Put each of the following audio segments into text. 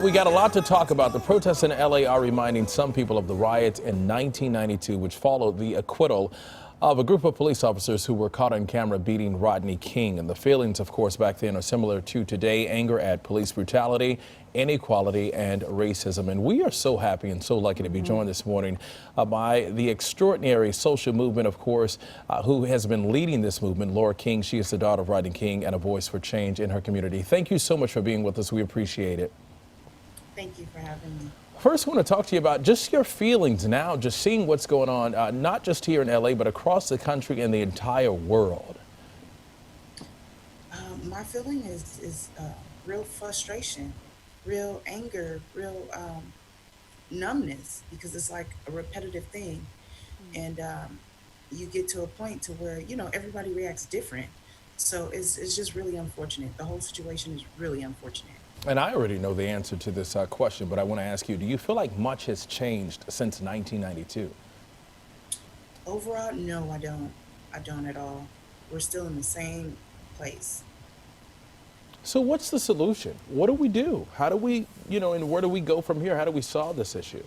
We got a lot to talk about. The protests in LA are reminding some people of the riots in 1992, which followed the acquittal of a group of police officers who were caught on camera beating Rodney King. And the feelings, of course, back then are similar to today: anger at police brutality, inequality, and racism. And we are so happy and so lucky to be joined this morning by the extraordinary social movement, of course, who has been leading this movement, Lora King. She is the daughter of Rodney King and a voice for change in her community. Thank you so much for being with us. We appreciate it. Thank you for having me. First, I want to talk to you about just your feelings now, just seeing what's going on, not just here in LA, but across the country and the entire world. My feeling is real frustration, real anger, real numbness, because it's like a repetitive thing. And you get to a point to where, everybody reacts different. So it's just really unfortunate. The whole situation is really unfortunate. And I already know the answer to this question, but I want to ask you, do you feel like much has changed since 1992? Overall, no, I don't. I don't at all. We're still in the same place. So what's the solution? What do we do? How do we, and where do we go from here? How do we solve this issue?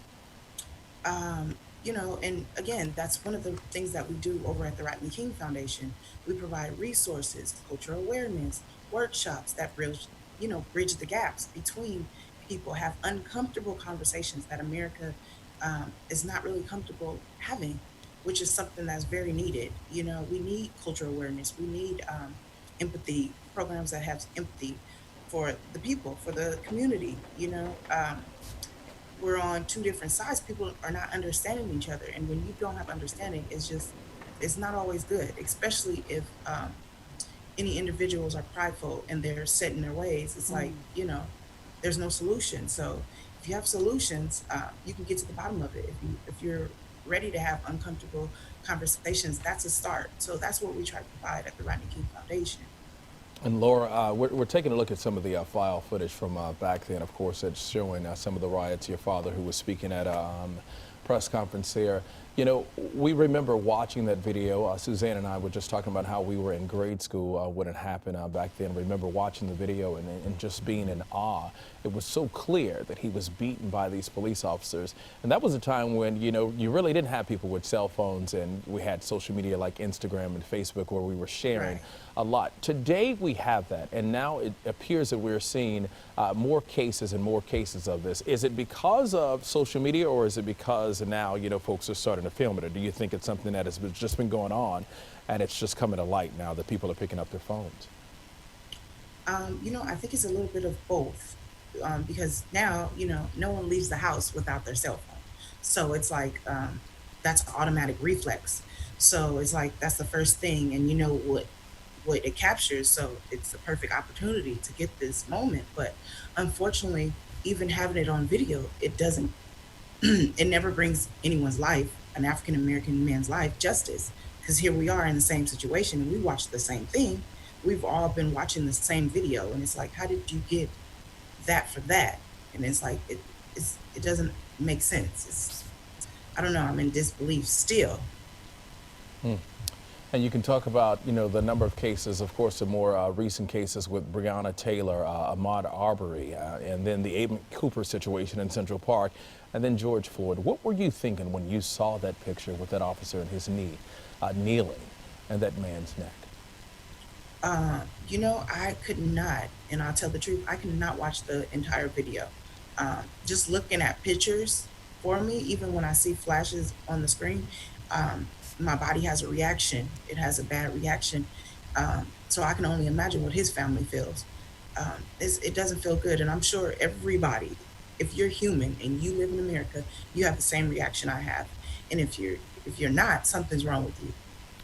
And again, that's one of the things that we do over at the Rodney King Foundation. We provide resources, cultural awareness, workshops that bridge the gaps between people, have uncomfortable conversations that America is not really comfortable having, which is something that's very needed. We need cultural awareness. We need empathy, programs that have empathy for the people, for the community. We're on two different sides. People are not understanding each other. And when you don't have understanding, it's not always good, especially if any individuals are prideful and they're set in their ways. It's like, there's no solution. So if you have solutions, you can get to the bottom of it. If you're ready to have uncomfortable conversations, that's a start. So that's what we try to provide at the Rodney King Foundation. And Laura, we're taking a look at some of the file footage from back then, of course, that's showing some of the riots. Your father, who was speaking at a press conference there. We remember watching that video. Suzanne and I were just talking about how we were in grade school when it happened back then. Remember watching the video and just being in awe. It was so clear that he was beaten by these police officers. And that was a time when, you really didn't have people with cell phones, and we had social media like Instagram and Facebook where we were sharing a lot. Today we have that, and now it appears that we're seeing more cases and more cases of this. Is it because of social media, or is it because now, folks are starting to film it? Or do you think it's something that has just been going on and it's just coming to light now that people are picking up their phones? I think it's a little bit of both, because now, no one leaves the house without their cell phone. So it's like, that's an automatic reflex. So it's like, that's the first thing, and what it captures. So it's a perfect opportunity to get this moment. But unfortunately, even having it on video, it doesn't, it never brings anyone's life, an African American man's life, justice. Because here we are in the same situation and we watched the same thing. We've all been watching the same video, and it's like, how did you get that for that? And it's like, it doesn't make sense. I don't know. I'm in disbelief still. And you can talk about, the number of cases, of course, the more recent cases with Breonna Taylor, Ahmaud Arbery, and then the Aiden Cooper situation in Central Park, and then George Floyd. What were you thinking when you saw that picture with that officer in his knee, kneeling, and that man's neck? I could not, and I'll tell the truth, I could not watch the entire video. Just looking at pictures for me, even when I see flashes on the screen, my body has a reaction. It has a bad reaction. So I can only imagine what his family feels. It doesn't feel good. And I'm sure everybody, if you're human and you live in America, you have the same reaction I have. And if you're not, something's wrong with you.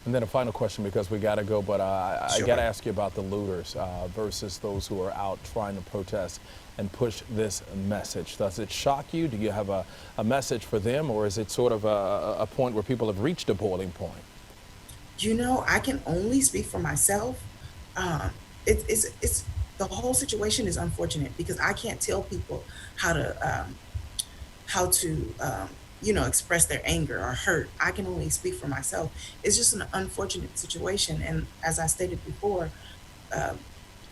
And then a final question, because we got to go, but I Sure. got to ask you about the looters versus those who are out trying to protest and push this message. Does it shock you? Do you have a message for them, or is it sort of a point where people have reached a boiling point? I can only speak for myself. It's the whole situation is unfortunate because I can't tell people how to express their anger or hurt. I can only speak for myself. It's just an unfortunate situation, and as I stated before, uh,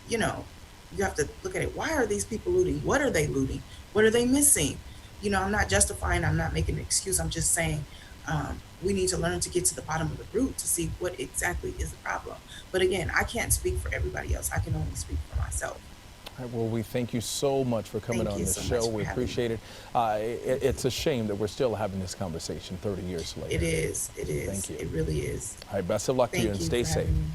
you know, you have to look at it. Why are these people looting? What are they looting? What are they missing? I'm not justifying, I'm not making an excuse. I'm just saying we need to learn to get to the bottom of the root to see what exactly is the problem. But again, I can't speak for everybody else. I can only speak for myself. All right, well, we thank you so much for coming Thank on you the so show. much for We having me. appreciate it. It's a shame that we're still having this conversation 30 years It later. is. It Thank is. you. It really is. All right, best of luck to you Thank and you stay for safe. having me.